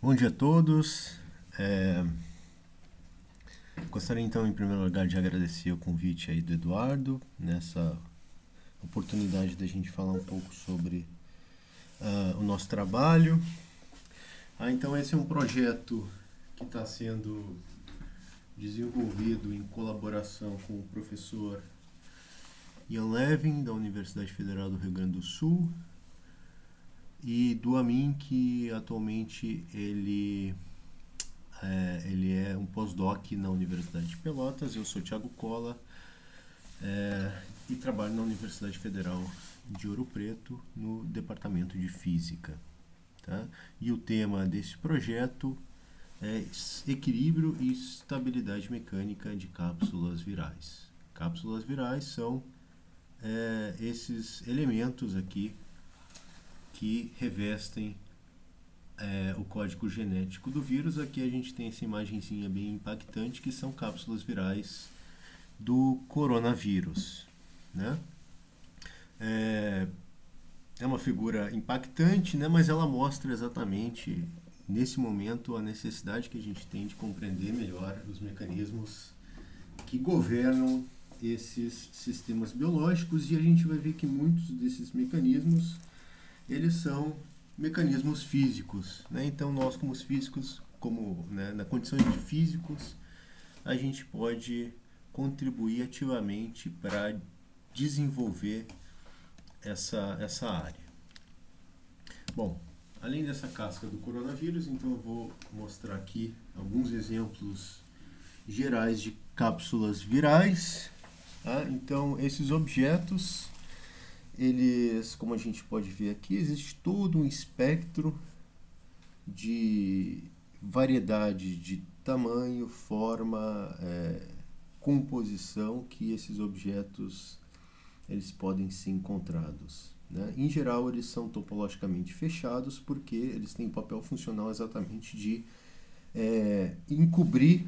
Bom dia a todos. É, Gostaria então, em primeiro lugar, de agradecer o convite aí do Eduardo, nessa oportunidade da gente falar um pouco sobre o nosso trabalho. Então esse é um projeto que está sendo desenvolvido em colaboração com o professor Ian Levin, da Universidade Federal do Rio Grande do Sul, e do Amin, que atualmente ele é um pós-doc na Universidade de Pelotas. Eu sou Thiago Cola e trabalho na Universidade Federal de Ouro Preto no Departamento de Física. Tá? E o tema desse projeto é equilíbrio e estabilidade mecânica de cápsulas virais. Cápsulas virais são esses elementos aqui que revestem o código genético do vírus. Aqui a gente tem essa imagenzinha bem impactante, que são cápsulas virais do coronavírus, né? É uma figura impactante, né? Mas ela mostra exatamente, nesse momento, a necessidade que a gente tem de compreender melhor os mecanismos que governam esses sistemas biológicos, e a gente vai ver que muitos desses mecanismos eles são mecanismos físicos, né? Então nós, como físicos, na condição de físicos, a gente pode contribuir ativamente para desenvolver essa área. Bom, além dessa casca do coronavírus, então eu vou mostrar aqui alguns exemplos gerais de cápsulas virais. Tá? Então esses objetos, eles, como a gente pode ver aqui, existe todo um espectro de variedade de tamanho, forma, composição que esses objetos eles podem ser encontrados. Né? Em geral, eles são topologicamente fechados porque eles têm o papel funcional exatamente de encobrir,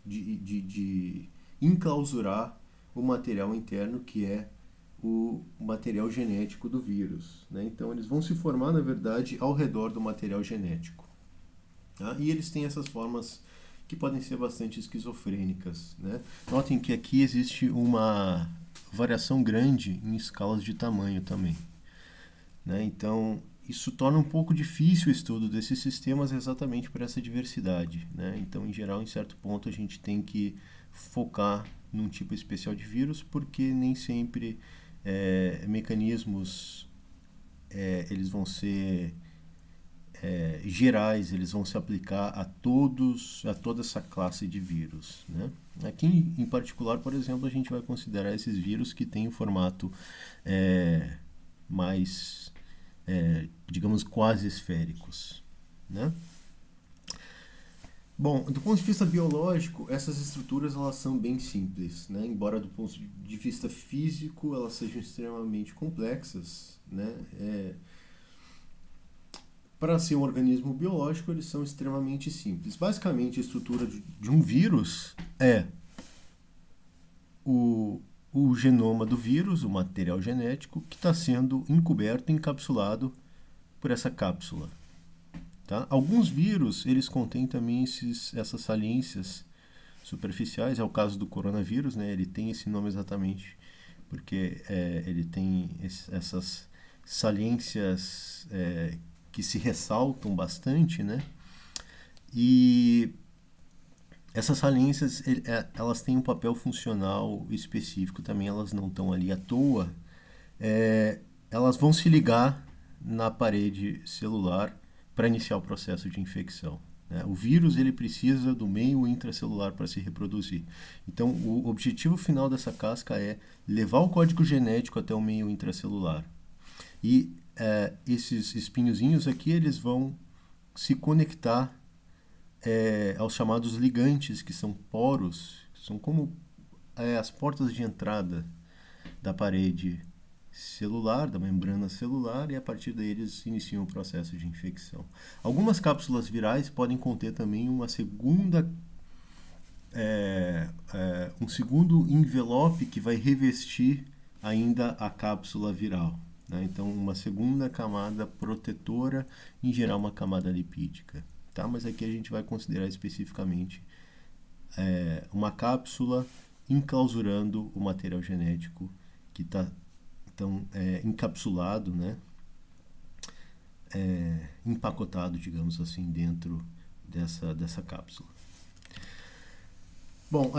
de enclausurar o material interno, que é o material genético do vírus. Né? Então, eles vão se formar, na verdade, ao redor do material genético. Tá? E eles têm essas formas que podem ser bastante esquizofrênicas. Né? Notem que aqui existe uma variação grande em escalas de tamanho também. Né? Então, isso torna um pouco difícil o estudo desses sistemas exatamente por essa diversidade. Né? Então, em geral, em certo ponto, a gente tem que focar num tipo especial de vírus, porque nem sempre mecanismos eles vão ser gerais, eles vão se aplicar a toda essa classe de vírus. Né? Aqui, em particular, por exemplo, a gente vai considerar esses vírus que têm o formato mais, digamos, quase esféricos. Né? Bom, do ponto de vista biológico, essas estruturas elas são bem simples, né? Embora do ponto de vista físico elas sejam extremamente complexas, né? Para ser um organismo biológico, eles são extremamente simples. Basicamente, a estrutura de um vírus é o genoma do vírus, o material genético, que está sendo encoberto, encapsulado por essa cápsula. Tá? Alguns vírus, eles contêm também essas saliências superficiais. É o caso do coronavírus, né? Ele tem esse nome exatamente porque ele tem essas saliências que se ressaltam bastante, né? E essas saliências, elas têm um papel funcional específico também, elas não estão ali à toa. Elas vão se ligar na parede celular para iniciar o processo de infecção. Né? O vírus ele precisa do meio intracelular para se reproduzir. Então, o objetivo final dessa casca é levar o código genético até o meio intracelular. E esses espinhozinhos aqui, eles vão se conectar aos chamados ligantes, que são poros, são como as portas de entrada da parede celular, da membrana celular, e a partir daí eles iniciam o processo de infecção. Algumas cápsulas virais podem conter também um segundo envelope que vai revestir ainda a cápsula viral. Né? Então, uma segunda camada protetora, em geral uma camada lipídica. tá? Mas aqui a gente vai considerar especificamente uma cápsula enclausurando o material genético que está então encapsulado, né? Empacotado, digamos assim, dentro dessa cápsula. Bom,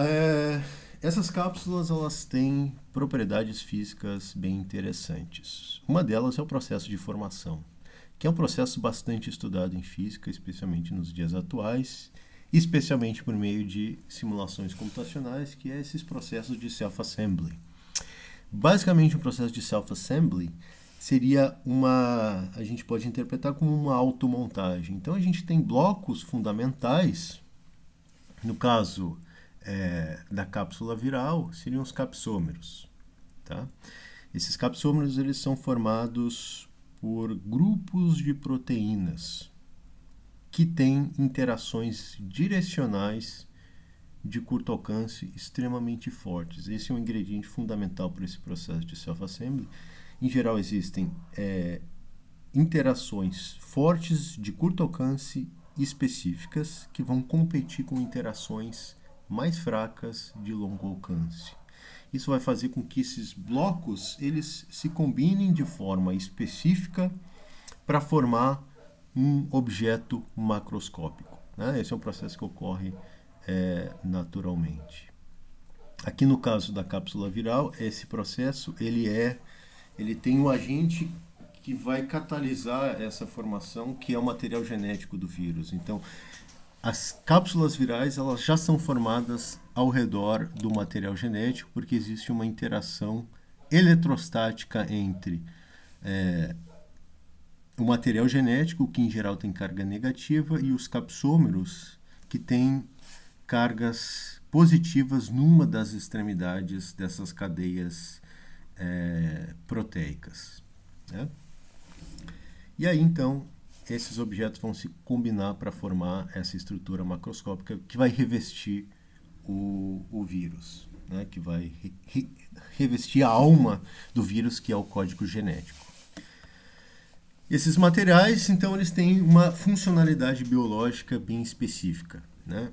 essas cápsulas elas têm propriedades físicas bem interessantes. Uma delas é o processo de formação, que é um processo bastante estudado em física, especialmente nos dias atuais, especialmente por meio de simulações computacionais, que é esses processos de self-assembly. Basicamente, um processo de self-assembly seria a gente pode interpretar como uma automontagem. Então, a gente tem blocos fundamentais, no caso da cápsula viral, seriam os capsômeros. Tá? Esses capsômeros eles são formados por grupos de proteínas que têm interações direcionais de curto alcance extremamente fortes. Esse é um ingrediente fundamental para esse processo de self-assembly. Em geral, existem interações fortes de curto alcance específicas que vão competir com interações mais fracas de longo alcance. Isso vai fazer com que esses blocos eles se combinem de forma específica para formar um objeto macroscópico, né? Esse é um processo que ocorre naturalmente. Aqui no caso da cápsula viral, esse processo ele tem um agente que vai catalisar essa formação, que é o material genético do vírus. Então, as cápsulas virais elas já são formadas ao redor do material genético, porque existe uma interação eletrostática entre o material genético, que em geral tem carga negativa, e os capsômeros, que têm cargas positivas numa das extremidades dessas cadeias proteicas, né? E aí, então, esses objetos vão se combinar para formar essa estrutura macroscópica que vai revestir o vírus, né? Que vai revestir a alma do vírus, que é o código genético. Esses materiais, então, eles têm uma funcionalidade biológica bem específica, né?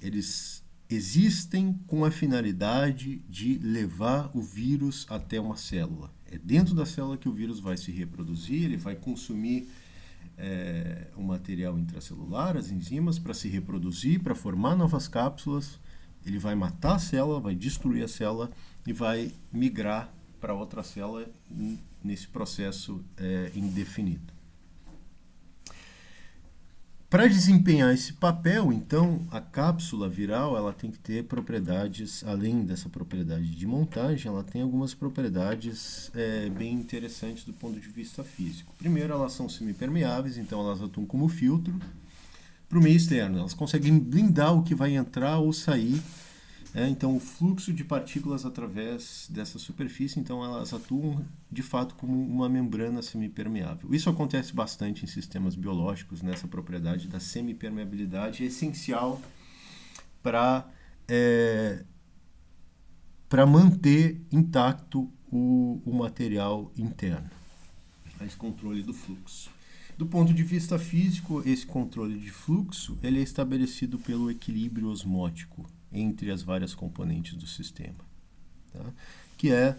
Eles existem com a finalidade de levar o vírus até uma célula. É dentro da célula que o vírus vai se reproduzir, ele vai consumir o material intracelular, as enzimas, para se reproduzir, para formar novas cápsulas. Ele vai matar a célula, vai destruir a célula e vai migrar para outra célula nesse processo indefinido. Para desempenhar esse papel, então, a cápsula viral ela tem que ter propriedades, além dessa propriedade de montagem, ela tem algumas propriedades bem interessantes do ponto de vista físico. Primeiro, elas são semipermeáveis, então elas atuam como filtro para o meio externo. Elas conseguem blindar o que vai entrar ou sair. Então, o fluxo de partículas através dessa superfície, então elas atuam de fato como uma membrana semipermeável. Isso acontece bastante em sistemas biológicos, né? Essa propriedade da semipermeabilidade é essencial para manter intacto o material interno, esse controle do fluxo. Do ponto de vista físico, esse controle de fluxo ele é estabelecido pelo equilíbrio osmótico entre as várias componentes do sistema, tá? Que é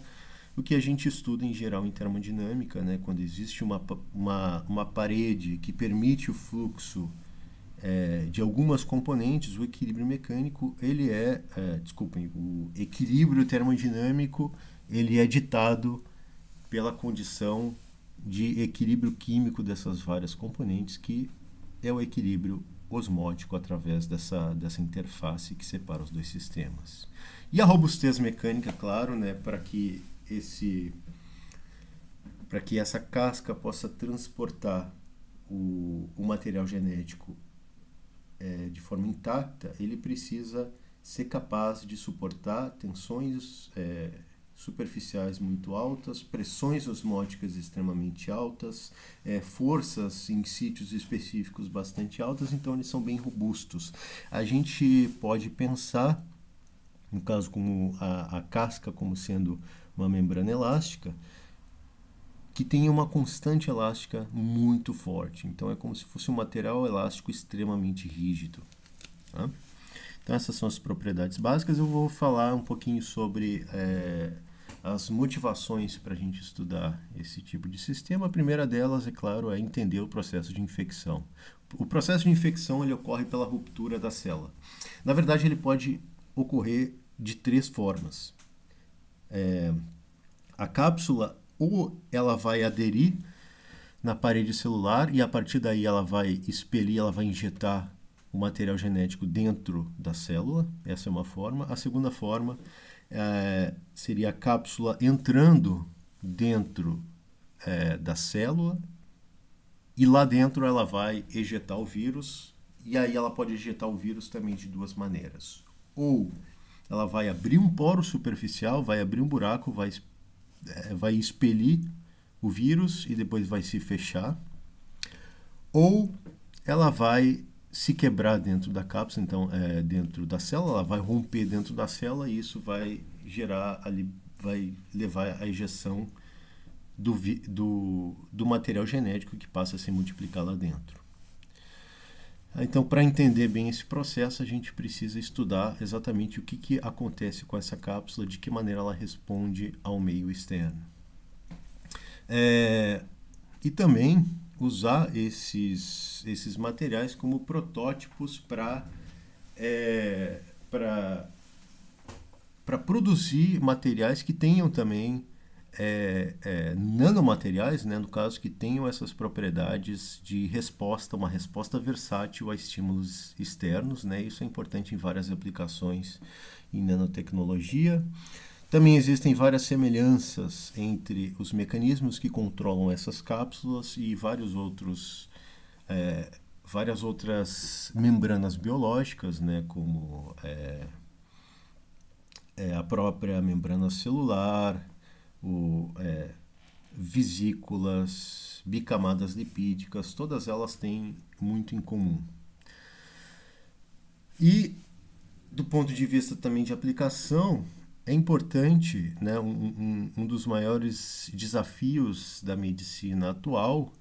o que a gente estuda em geral em termodinâmica, né? Quando existe uma parede que permite o fluxo de algumas componentes, o equilíbrio mecânico, o equilíbrio termodinâmico, ele é ditado pela condição de equilíbrio químico dessas várias componentes, que é o equilíbrio osmótico através dessa interface que separa os dois sistemas. E a robustez mecânica, claro, né, para que essa casca possa transportar o material genético de forma intacta, ele precisa ser capaz de suportar tensões superficiais muito altas, pressões osmóticas extremamente altas, forças em sítios específicos bastante altas, então eles são bem robustos. A gente pode pensar, no caso como a casca como sendo uma membrana elástica, que tenha uma constante elástica muito forte. Então é como se fosse um material elástico extremamente rígido. Tá? Então essas são as propriedades básicas. Eu vou falar um pouquinho sobre as motivações para a gente estudar esse tipo de sistema. A primeira delas, é claro, é entender o processo de infecção. O processo de infecção ele ocorre pela ruptura da célula. Na verdade, ele pode ocorrer de 3 formas. A cápsula ou ela vai aderir na parede celular e a partir daí ela vai expelir, ela vai injetar o material genético dentro da célula. Essa é uma forma. A segunda forma seria a cápsula entrando dentro da célula e lá dentro ela vai ejetar o vírus, e aí ela pode ejetar o vírus também de 2 maneiras. Ou ela vai abrir um poro superficial, vai abrir um buraco, vai expelir o vírus e depois vai se fechar. Ou ela vai se quebrar dentro da cápsula, então dentro da célula, ela vai romper dentro da célula e isso vai gerar ali, vai levar à ejeção do material genético que passa a se multiplicar lá dentro. Então, para entender bem esse processo, a gente precisa estudar exatamente o que acontece com essa cápsula, de que maneira ela responde ao meio externo. E também usar esses materiais como protótipos para produzir materiais que tenham também nanomateriais, né, no caso, que tenham essas propriedades de resposta, uma resposta versátil a estímulos externos, né? Isso é importante em várias aplicações em nanotecnologia. Também existem várias semelhanças entre os mecanismos que controlam essas cápsulas e várias outras membranas biológicas, né, como a própria membrana celular, vesículas, bicamadas lipídicas, todas elas têm muito em comum. E, do ponto de vista também de aplicação, é importante, né, um dos maiores desafios da medicina atual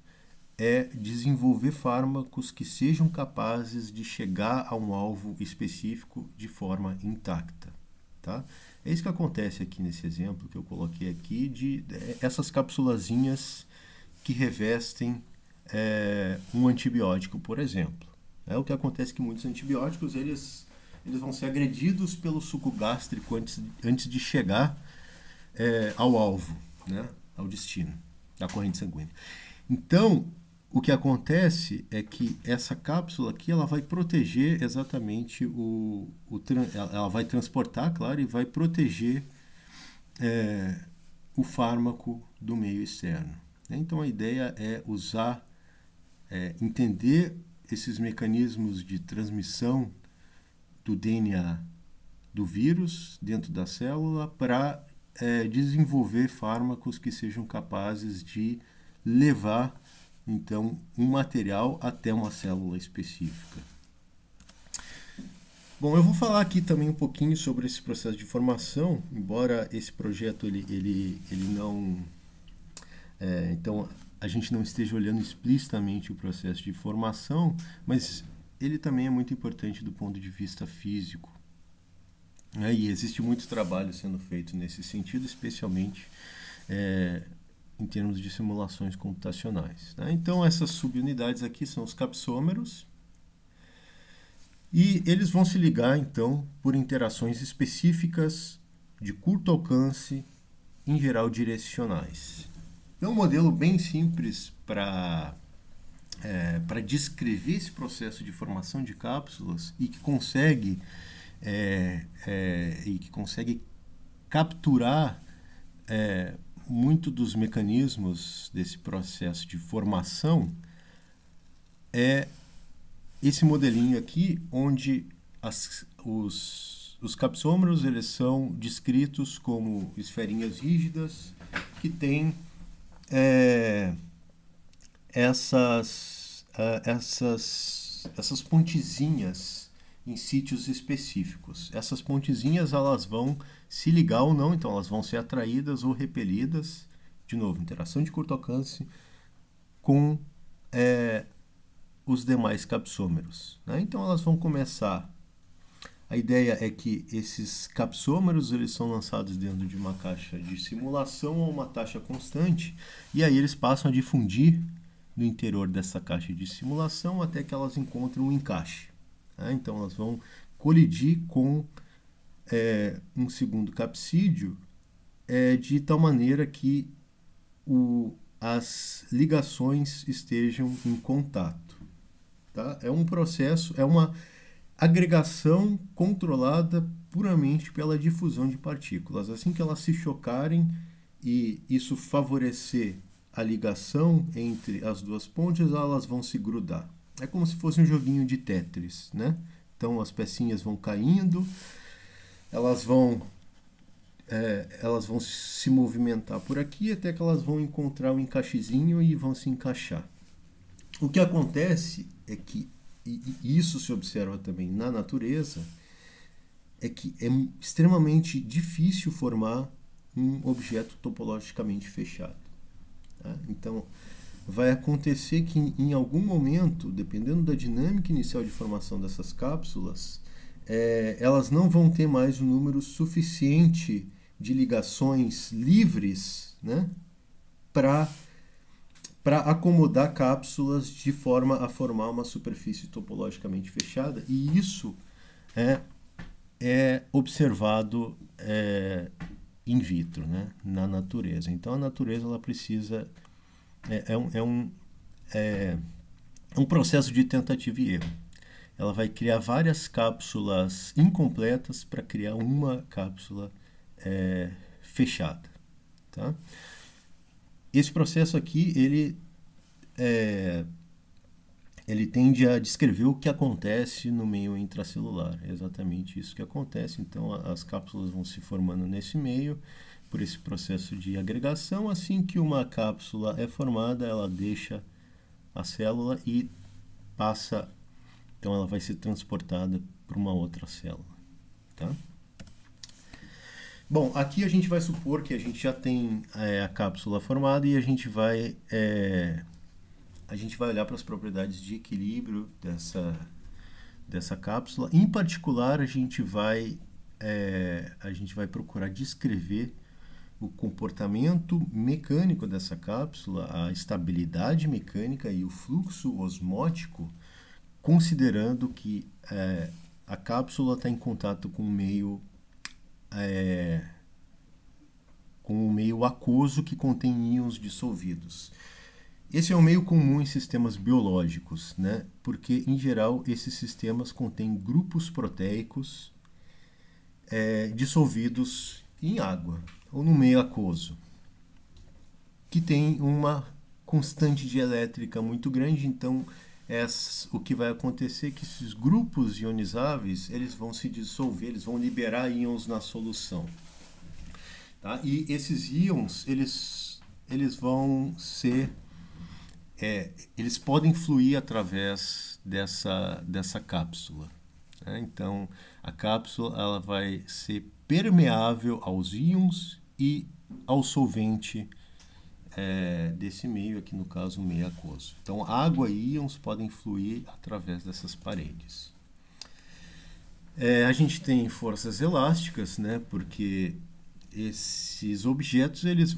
é desenvolver fármacos que sejam capazes de chegar a um alvo específico de forma intacta. Tá? É isso que acontece aqui nesse exemplo que eu coloquei aqui, de essas capsulazinhas que revestem um antibiótico, por exemplo. O que acontece é que muitos antibióticos eles vão ser agredidos pelo suco gástrico antes de chegar ao alvo, né, ao destino da corrente sanguínea. Então, o que acontece é que essa cápsula aqui ela vai proteger exatamente ela vai transportar, claro, e vai proteger o fármaco do meio externo. Então a ideia é entender esses mecanismos de transmissão do DNA do vírus dentro da célula para desenvolver fármacos que sejam capazes de levar então um material até uma célula específica. Bom, eu vou falar aqui também um pouquinho sobre esse processo de formação, embora esse projeto ele não então a gente não esteja olhando explicitamente o processo de formação, mas ele também é muito importante do ponto de vista físico. E existe muito trabalho sendo feito nesse sentido, especialmente em termos de simulações computacionais. Tá? Então, essas subunidades aqui são os capsômeros e eles vão se ligar, então, por interações específicas de curto alcance, em geral direcionais. É um modelo bem simples para descrever esse processo de formação de cápsulas e que consegue capturar muito dos mecanismos desse processo de formação. É esse modelinho aqui, onde os capsômeros eles são descritos como esferinhas rígidas que têm essas pontezinhas em sítios específicos. Essas pontezinhas elas vão se ligar ou não, então elas vão ser atraídas ou repelidas de novo, interação de curto alcance com os demais capsômeros, né? Então elas vão começar. A ideia é que esses capsômeros eles são lançados dentro de uma caixa de simulação a uma taxa constante e aí eles passam a difundir no interior dessa caixa de simulação até que elas encontrem um encaixe, né? Então elas vão colidir com um segundo capsídeo de tal maneira que as ligações estejam em contato. Tá? É um processo, é uma agregação controlada puramente pela difusão de partículas. Assim que elas se chocarem e isso favorecer a ligação entre as duas pontes, elas vão se grudar. É como se fosse um joguinho de Tetris, né? Então as pecinhas vão caindo, elas vão se movimentar por aqui até que elas vão encontrar um encaixezinho e vão se encaixar. O que acontece é que, e isso se observa também na natureza, é que é extremamente difícil formar um objeto topologicamente fechado. Tá? Então, vai acontecer que em algum momento, dependendo da dinâmica inicial de formação dessas cápsulas, elas não vão ter mais um número suficiente de ligações livres, né, para acomodar cápsulas de forma a formar uma superfície topologicamente fechada, e isso é observado in vitro, né, na natureza. Então a natureza ela precisa um processo de tentativa e erro. Ela vai criar várias cápsulas incompletas para criar uma cápsula fechada. Tá? Esse processo aqui, ele tende a descrever o que acontece no meio intracelular. É exatamente isso que acontece. Então, as cápsulas vão se formando nesse meio, por esse processo de agregação. Assim que uma cápsula é formada, ela deixa a célula e passa... Então, ela vai ser transportada para uma outra célula. Tá? Bom, aqui a gente vai supor que a gente já tem a cápsula formada e a gente vai olhar para as propriedades de equilíbrio dessa cápsula. Em particular, a gente vai procurar descrever o comportamento mecânico dessa cápsula, a estabilidade mecânica e o fluxo osmótico, considerando que a cápsula está em contato com o meio aquoso que contém íons dissolvidos. Esse é um meio comum em sistemas biológicos, né? Porque, em geral, esses sistemas contêm grupos proteicos dissolvidos em água ou no meio aquoso, que tem uma constante dielétrica muito grande. Então, o que vai acontecer é que esses grupos ionizáveis eles vão se dissolver, eles vão liberar íons na solução. Tá? E esses íons eles vão ser eles podem fluir através dessa cápsula, né? Então a cápsula ela vai ser permeável aos íons e ao solvente desse meio, aqui no caso o meio aquoso. Então água e íons podem fluir através dessas paredes. A gente tem forças elásticas, né? Porque esses objetos eles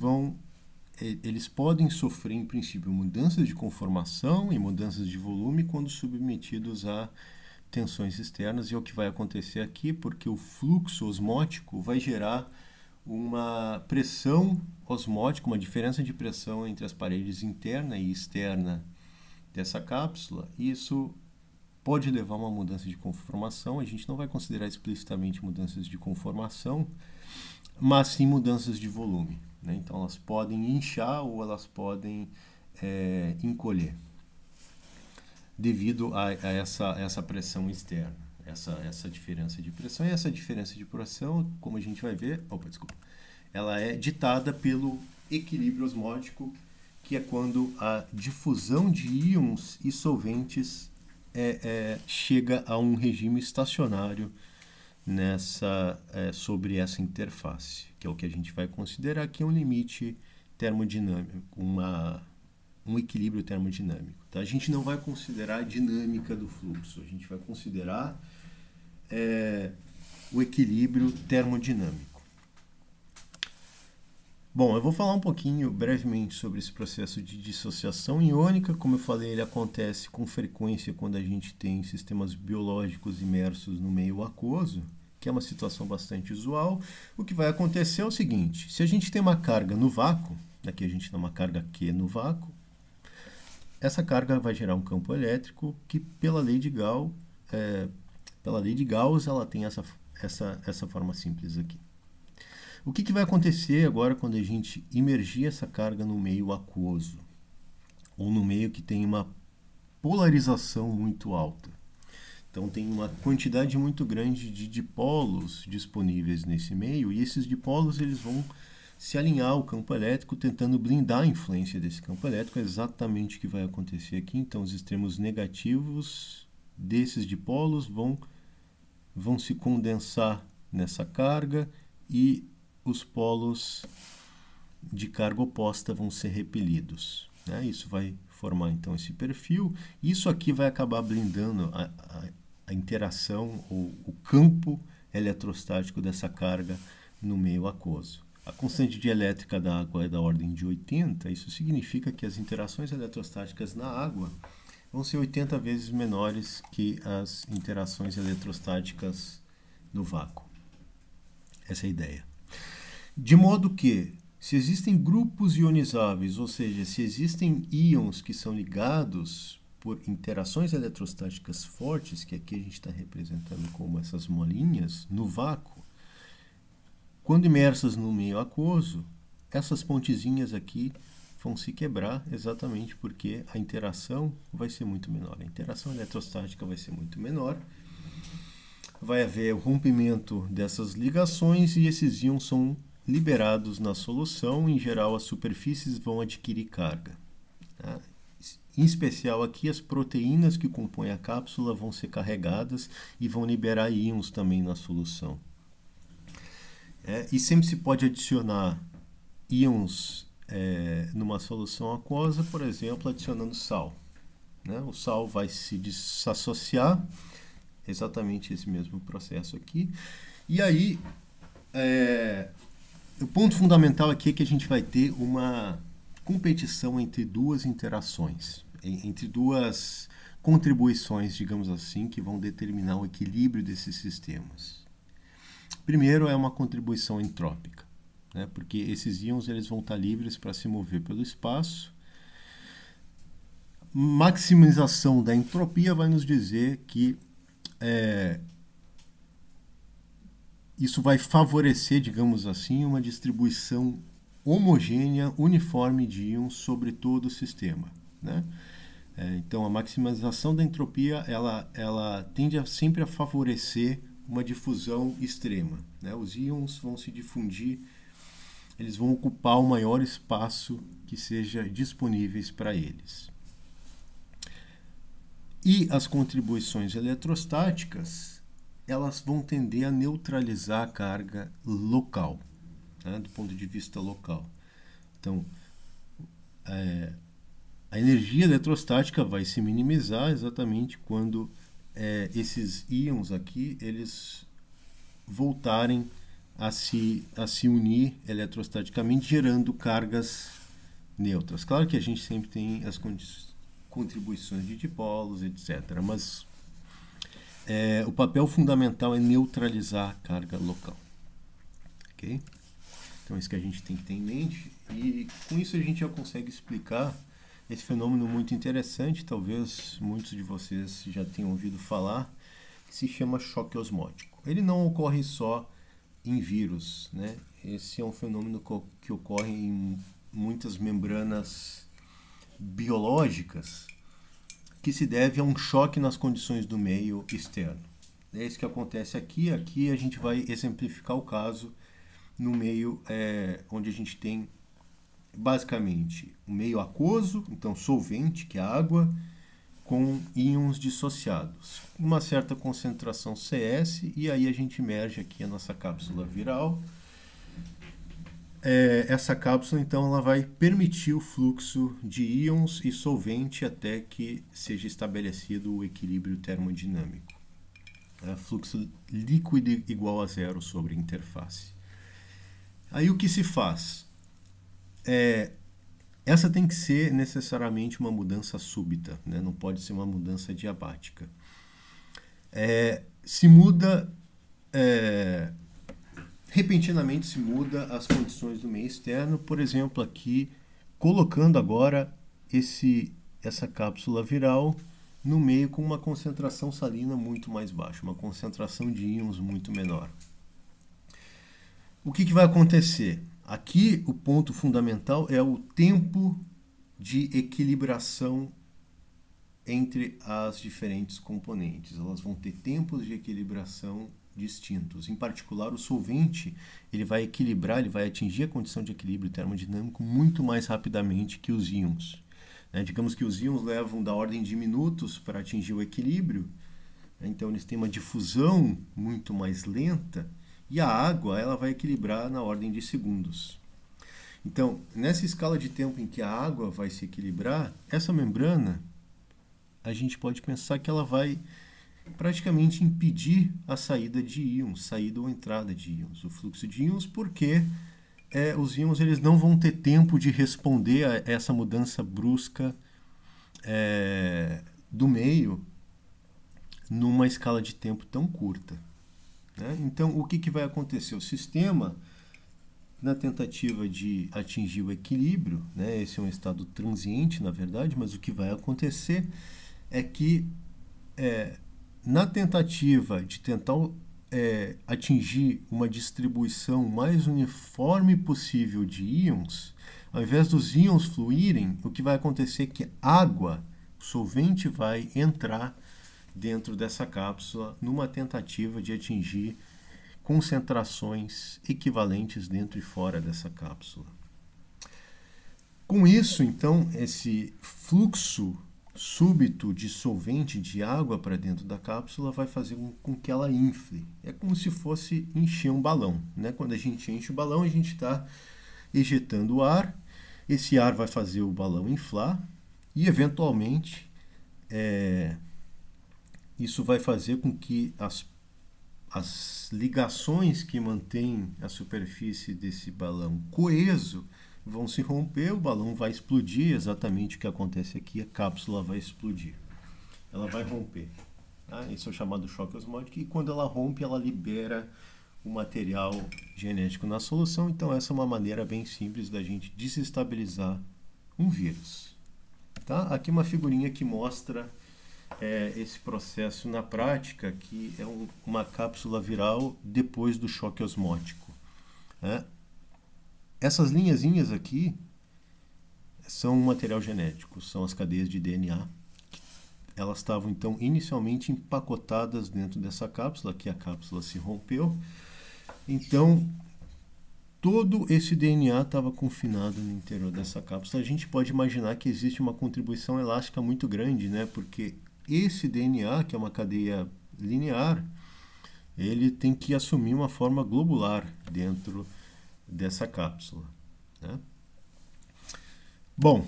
podem sofrer, em princípio, mudanças de conformação e mudanças de volume quando submetidos a tensões externas, e é o que vai acontecer aqui, porque o fluxo osmótico vai gerar uma pressão osmótica, uma diferença de pressão entre as paredes interna e externa dessa cápsula, e isso pode levar a uma mudança de conformação. A gente não vai considerar explicitamente mudanças de conformação, mas sim mudanças de volume, né? Então elas podem inchar ou elas podem encolher devido a essa pressão externa, essa diferença de pressão. E essa diferença de pressão, como a gente vai ver, ela é ditada pelo equilíbrio osmótico, que é quando a difusão de íons e solventes chega a um regime estacionário sobre essa interface, que é o que a gente vai considerar aqui um limite termodinâmico, um equilíbrio termodinâmico. Tá? A gente não vai considerar a dinâmica do fluxo, a gente vai considerar o equilíbrio termodinâmico. Bom, eu vou falar um pouquinho brevemente sobre esse processo de dissociação iônica. Como eu falei, ele acontece com frequência quando a gente tem sistemas biológicos imersos no meio aquoso, que é uma situação bastante usual. O que vai acontecer é o seguinte: se a gente tem uma carga no vácuo, aqui a gente tem uma carga Q no vácuo, essa carga vai gerar um campo elétrico que, pela lei de Gauss, ela tem essa forma simples aqui. O que vai acontecer agora quando a gente imergir essa carga no meio aquoso, ou no meio que tem uma polarização muito alta? Então tem uma quantidade muito grande de dipolos disponíveis nesse meio, e esses dipolos eles vão se alinhar ao campo elétrico, tentando blindar a influência desse campo elétrico. É exatamente o que vai acontecer aqui. Então os extremos negativos desses dipolos vão se condensar nessa carga, e os polos de carga oposta vão ser repelidos. Né? Isso vai formar então esse perfil. Isso aqui vai acabar blindando a interação ou o campo eletrostático dessa carga no meio aquoso. A constante dielétrica da água é da ordem de 80. Isso significa que as interações eletrostáticas na água vão ser 80 vezes menores que as interações eletrostáticas no vácuo. Essa é a ideia. De modo que, se existem grupos ionizáveis, ou seja, se existem íons que são ligados por interações eletrostáticas fortes, que aqui a gente está representando como essas molinhas, no vácuo, quando imersas no meio aquoso, essas pontezinhas aqui vão se quebrar exatamente porque a interação vai ser muito menor. A interação eletrostática vai ser muito menor. Vai haver o rompimento dessas ligações e esses íons são liberados na solução. Em geral, as superfícies vão adquirir carga. Tá? Em especial aqui, as proteínas que compõem a cápsula vão ser carregadas e vão liberar íons também na solução. E sempre se pode adicionar íons numa solução aquosa, por exemplo, adicionando sal. Né? O sal vai se desassociar, exatamente esse mesmo processo aqui. E aí, o ponto fundamental aqui é que a gente vai ter uma competição entre duas interações, entre duas contribuições, digamos assim, que vão determinar o equilíbrio desses sistemas. Primeiro é uma contribuição entrópica, né? Porque esses íons eles vão estar livres para se mover pelo espaço. Maximização da entropia vai nos dizer que isso vai favorecer, digamos assim, uma distribuição homogênea, uniforme de íons sobre todo o sistema. Né? Então, a maximização da entropia ela tende sempre a favorecer uma difusão extrema. Né? Os íons vão se difundir, eles vão ocupar o maior espaço que seja disponíveis para eles. E as contribuições eletrostáticas, elas vão tender a neutralizar a carga local, né, do ponto de vista local. Então, a energia eletrostática vai se minimizar exatamente quando esses íons aqui, eles voltarem a se unir eletrostaticamente, gerando cargas neutras. Claro que a gente sempre tem as contribuições de dipolos, etc. Mas o papel fundamental é neutralizar a carga local. Ok? Então, é isso que a gente tem que ter em mente. E com isso a gente já consegue explicar esse fenômeno muito interessante, talvez muitos de vocês já tenham ouvido falar, que se chama choque osmótico. Ele não ocorre só em vírus, né? Esse é um fenômeno que ocorre em muitas membranas biológicas, que se deve a um choque nas condições do meio externo. É isso que acontece aqui. Aqui a gente vai exemplificar o caso no meio onde a gente tem basicamente o meio aquoso, então solvente, que é a água, com íons dissociados, uma certa concentração CS, e aí a gente emerge aqui a nossa cápsula viral. essa cápsula, então, ela vai permitir o fluxo de íons e solvente até que seja estabelecido o equilíbrio termodinâmico. Fluxo líquido igual a zero sobre a interface. Aí o que se faz? Essa tem que ser necessariamente uma mudança súbita, né? Não pode ser uma mudança diabática. Se muda, repentinamente se muda as condições do meio externo, por exemplo, aqui, colocando agora essa cápsula viral no meio com uma concentração salina muito mais baixa, uma concentração de íons muito menor. O que vai acontecer? Aqui o ponto fundamental é o tempo de equilibração entre as diferentes componentes. Elas vão ter tempos de equilibração distintos. Em particular, o solvente ele vai equilibrar, ele vai atingir a condição de equilíbrio termodinâmico muito mais rapidamente que os íons. Digamos que os íons levam da ordem de minutos para atingir o equilíbrio, então eles têm uma difusão muito mais lenta, e a água ela vai equilibrar na ordem de segundos. Então, nessa escala de tempo em que a água vai se equilibrar, essa membrana, a gente pode pensar que ela vai praticamente impedir a saída de íons, saída ou entrada de íons, o fluxo de íons, porque os íons eles não vão ter tempo de responder a essa mudança brusca do meio numa escala de tempo tão curta. Então, o que vai acontecer? O sistema, na tentativa de atingir o equilíbrio, esse é um estado transiente, na verdade, mas o que vai acontecer é que, na tentativa de tentar atingir uma distribuição mais uniforme possível de íons, ao invés dos íons fluírem, o que vai acontecer é que água, o solvente, vai entrar dentro dessa cápsula numa tentativa de atingir concentrações equivalentes dentro e fora dessa cápsula. Com isso, então, esse fluxo súbito de solvente de água para dentro da cápsula vai fazer com que ela infle. É como se fosse encher um balão. Quando a gente enche o balão, a gente está ejetando ar, esse ar vai fazer o balão inflar e, eventualmente, isso vai fazer com que as ligações que mantêm a superfície desse balão coeso vão se romper, o balão vai explodir, exatamente o que acontece aqui, a cápsula vai explodir. Ela vai romper. Esse é o chamado choque osmótico, e quando ela rompe, ela libera o material genético na solução. Então, essa é uma maneira bem simples da gente desestabilizar um vírus. Aqui uma figurinha que mostra esse processo na prática, que é uma cápsula viral depois do choque osmótico. Essas linhazinhas aqui são um material genético, são as cadeias de DNA. Elas estavam, então, inicialmente empacotadas dentro dessa cápsula, que a cápsula se rompeu. Então, todo esse DNA estava confinado no interior dessa cápsula. A gente pode imaginar que existe uma contribuição elástica muito grande, porque esse DNA, que é uma cadeia linear, ele tem que assumir uma forma globular dentro dessa cápsula. Bom,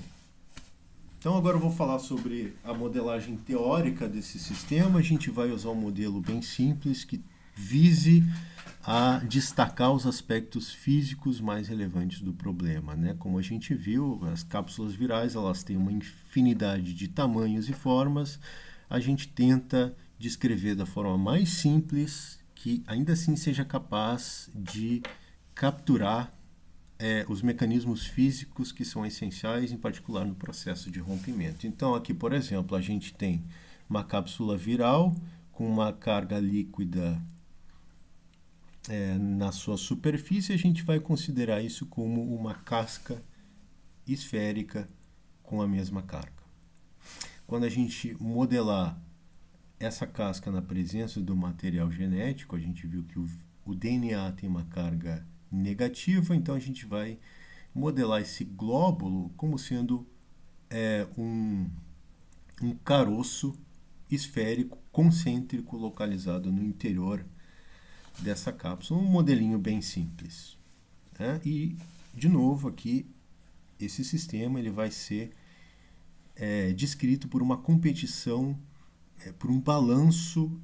então agora eu vou falar sobre a modelagem teórica desse sistema. A gente vai usar um modelo bem simples que vise a destacar os aspectos físicos mais relevantes do problema. Como a gente viu, as cápsulas virais elas têm uma infinidade de tamanhos e formas. A gente tenta descrever da forma mais simples, que ainda assim seja capaz de capturar os mecanismos físicos que são essenciais, em particular no processo de rompimento. Então, aqui, por exemplo, a gente tem uma cápsula viral com uma carga líquida na sua superfície. A gente vai considerar isso como uma casca esférica com a mesma carga. Quando a gente modelar essa casca na presença do material genético, a gente viu que o DNA tem uma carga negativa, então a gente vai modelar esse glóbulo como sendo um caroço esférico concêntrico localizado no interior dessa cápsula, um modelinho bem simples. E de novo, aqui, esse sistema ele vai ser descrito por uma competição, por um balanço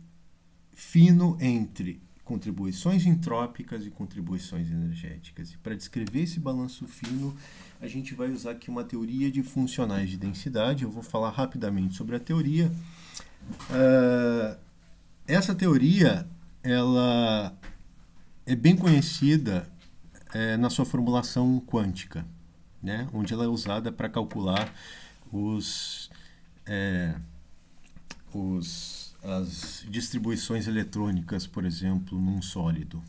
fino entre contribuições entrópicas e contribuições energéticas. E para descrever esse balanço fino, a gente vai usar aqui uma teoria de funcionais de densidade. Eu vou falar rapidamente sobre a teoria. Essa teoria ela é bem conhecida na sua formulação quântica, né? Onde ela é usada para calcular as distribuições eletrônicas, por exemplo, num sólido.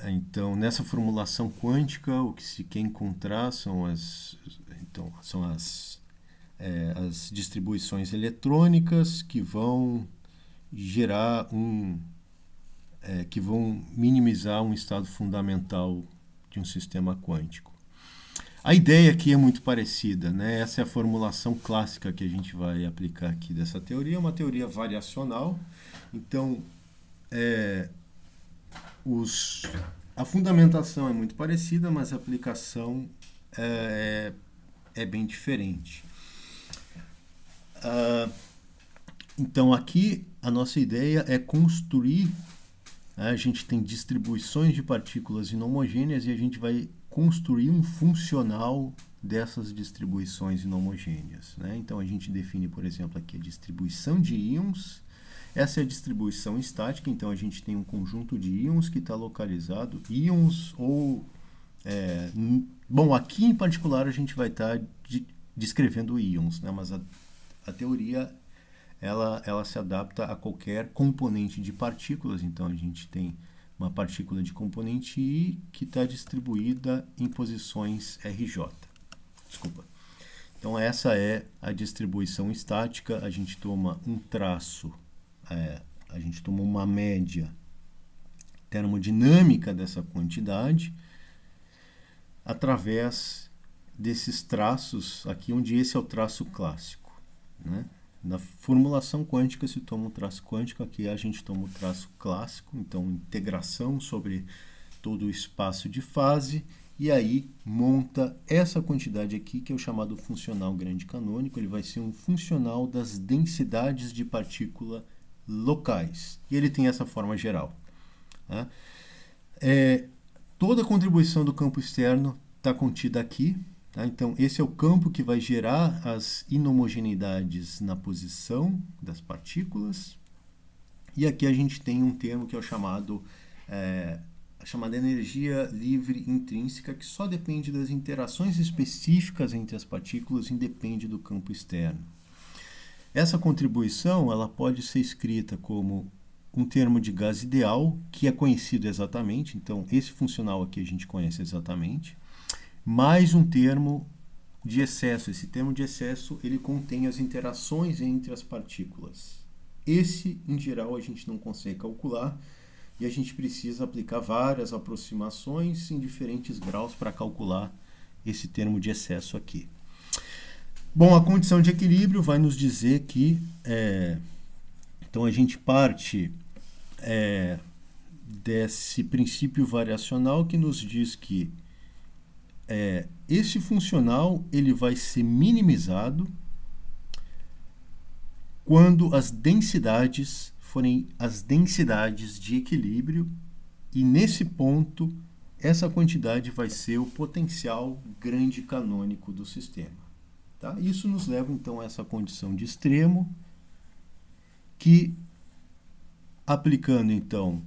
Então, nessa formulação quântica, o que se quer encontrar são as distribuições eletrônicas que vão gerar que vão minimizar um estado fundamental de um sistema quântico. A ideia aqui é muito parecida, né? Essa é a formulação clássica que a gente vai aplicar aqui dessa teoria, uma teoria variacional. Então, a fundamentação é muito parecida, mas a aplicação é bem diferente. Então, aqui a nossa ideia é construir, a gente tem distribuições de partículas inhomogêneas e a gente vai construir um funcional dessas distribuições inhomogêneas, né? Então, a gente define, por exemplo, aqui a distribuição de íons. Essa é a distribuição estática, então a gente tem um conjunto de íons que está localizado, íons ou... bom, aqui em particular a gente vai estar descrevendo íons, né? Mas a teoria ela se adapta a qualquer componente de partículas, então a gente tem uma partícula de componente I que está distribuída em posições RJ. Desculpa. Então essa é a distribuição estática, a gente toma um traço, a gente toma uma média termodinâmica dessa quantidade através desses traços aqui, onde esse é o traço clássico, né? Na formulação quântica se toma um traço quântico, aqui a gente toma o traço clássico, então integração sobre todo o espaço de fase, e aí monta essa quantidade aqui, que é o chamado funcional grande canônico. Ele vai ser um funcional das densidades de partícula locais, e ele tem essa forma geral, né? Toda a contribuição do campo externo está contida aqui. Então, esse é o campo que vai gerar as inhomogeneidades na posição das partículas. E aqui a gente tem um termo que é o a chamada energia livre intrínseca, que só depende das interações específicas entre as partículas, independe do campo externo. Essa contribuição ela pode ser escrita como um termo de gás ideal, que é conhecido exatamente. Então, esse funcional aqui a gente conhece exatamente. Mais um termo de excesso. Esse termo de excesso ele contém as interações entre as partículas. Esse, em geral, a gente não consegue calcular e a gente precisa aplicar várias aproximações em diferentes graus para calcular esse termo de excesso aqui. Bom, a condição de equilíbrio vai nos dizer que então a gente parte desse princípio variacional que nos diz que esse funcional ele vai ser minimizado quando as densidades forem as densidades de equilíbrio, e nesse ponto essa quantidade vai ser o potencial grande canônico do sistema. Tá? Isso nos leva então a essa condição de extremo, que aplicando então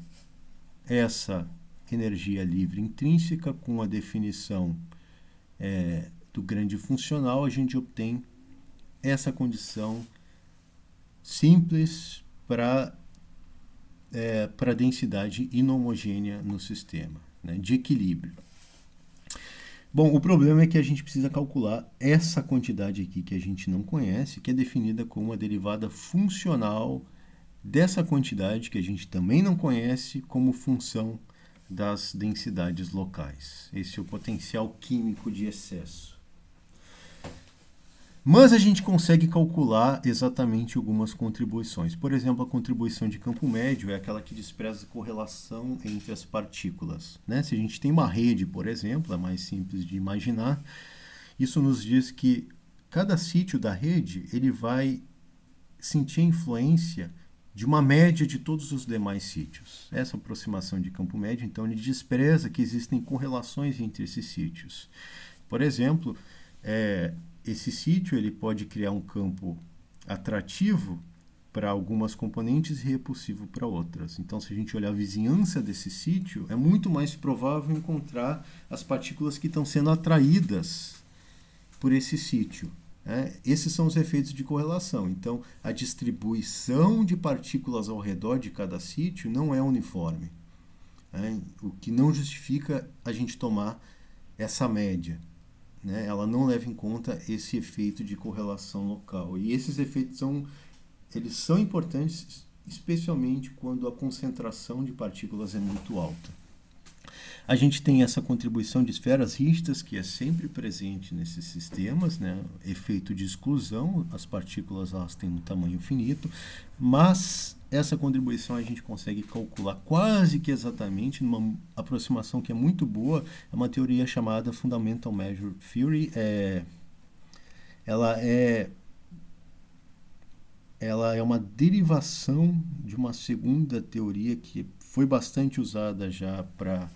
essa energia livre intrínseca com a definição do grande funcional, a gente obtém essa condição simples para a densidade inhomogênea no sistema, né, de equilíbrio. Bom, o problema é que a gente precisa calcular essa quantidade aqui que a gente não conhece, que é definida como a derivada funcional dessa quantidade que a gente também não conhece como função das densidades locais. Esse é o potencial químico de excesso. Mas a gente consegue calcular exatamente algumas contribuições. Por exemplo, a contribuição de campo médio é aquela que despreza a correlação entre as partículas, né? Se a gente tem uma rede, por exemplo, é mais simples de imaginar, isso nos diz que cada sítio da rede ele vai sentir a influência de uma média de todos os demais sítios. Essa aproximação de campo médio, então, ele despreza que existem correlações entre esses sítios. Por exemplo, esse sítio ele pode criar um campo atrativo para algumas componentes e repulsivo para outras. Então, se a gente olhar a vizinhança desse sítio, é muito mais provável encontrar as partículas que estão sendo atraídas por esse sítio. Esses são os efeitos de correlação. Então, a distribuição de partículas ao redor de cada sítio não é uniforme, o que não justifica a gente tomar essa média. Ela não leva em conta esse efeito de correlação local. E esses efeitos eles são importantes, especialmente quando a concentração de partículas é muito alta. A gente tem essa contribuição de esferas rígidas, que é sempre presente nesses sistemas, efeito de exclusão, as partículas elas têm um tamanho finito, mas essa contribuição a gente consegue calcular quase que exatamente numa aproximação que é muito boa, é uma teoria chamada Fundamental Measure Theory. Ela é uma derivação de uma segunda teoria que foi bastante usada já para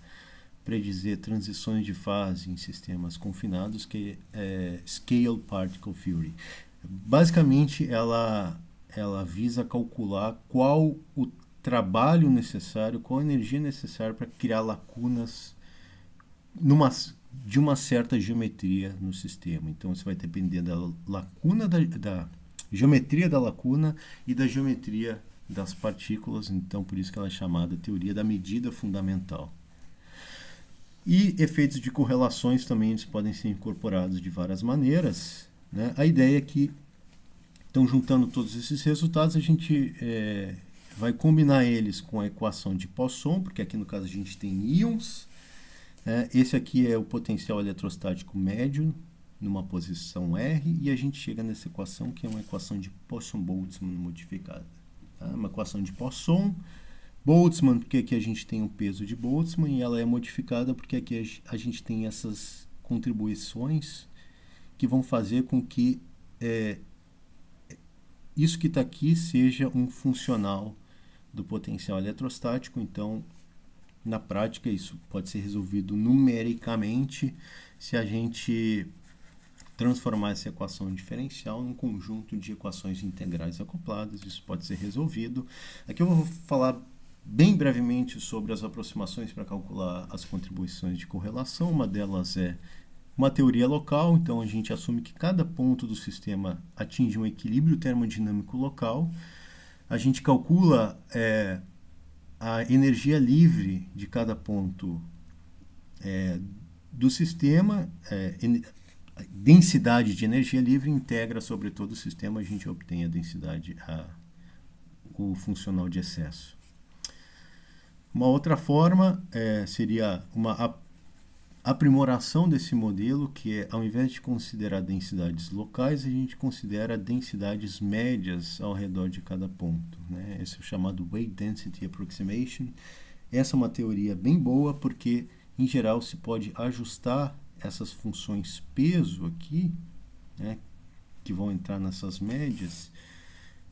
predizer transições de fase em sistemas confinados, que é Scale Particle Theory. Basicamente, ela visa calcular qual o trabalho necessário, qual a energia necessária para criar lacunas de uma certa geometria no sistema. Então, isso vai depender da lacuna, da geometria da lacuna e da geometria das partículas. Então, por isso que ela é chamada teoria da medida fundamental. E efeitos de correlações também eles podem ser incorporados de várias maneiras. A ideia é que, então, juntando todos esses resultados, a gente vai combinar eles com a equação de Poisson, porque aqui no caso a gente tem íons. Esse aqui é o potencial eletrostático médio numa posição R, e a gente chega nessa equação que é uma equação de Poisson-Boltzmann modificada. Uma equação de Poisson, Boltzmann, porque aqui a gente tem o peso de Boltzmann, e ela é modificada porque aqui a gente tem essas contribuições que vão fazer com que isso que está aqui seja um funcional do potencial eletrostático. Então, na prática, isso pode ser resolvido numericamente se a gente transformar essa equação diferencial num conjunto de equações integrais acopladas. Isso pode ser resolvido. Aqui eu vou falar bem brevemente sobre as aproximações para calcular as contribuições de correlação. Uma delas é uma teoria local, então a gente assume que cada ponto do sistema atinge um equilíbrio termodinâmico local. A gente calcula a energia livre de cada ponto do sistema, a densidade de energia livre integra sobre todo o sistema, a gente obtém a densidade, o funcional de excesso. Uma outra forma seria uma aprimoração desse modelo, que é, ao invés de considerar densidades locais, a gente considera densidades médias ao redor de cada ponto. Esse é o chamado Weight Density Approximation. Essa é uma teoria bem boa, porque, em geral, se pode ajustar essas funções peso aqui, que vão entrar nessas médias,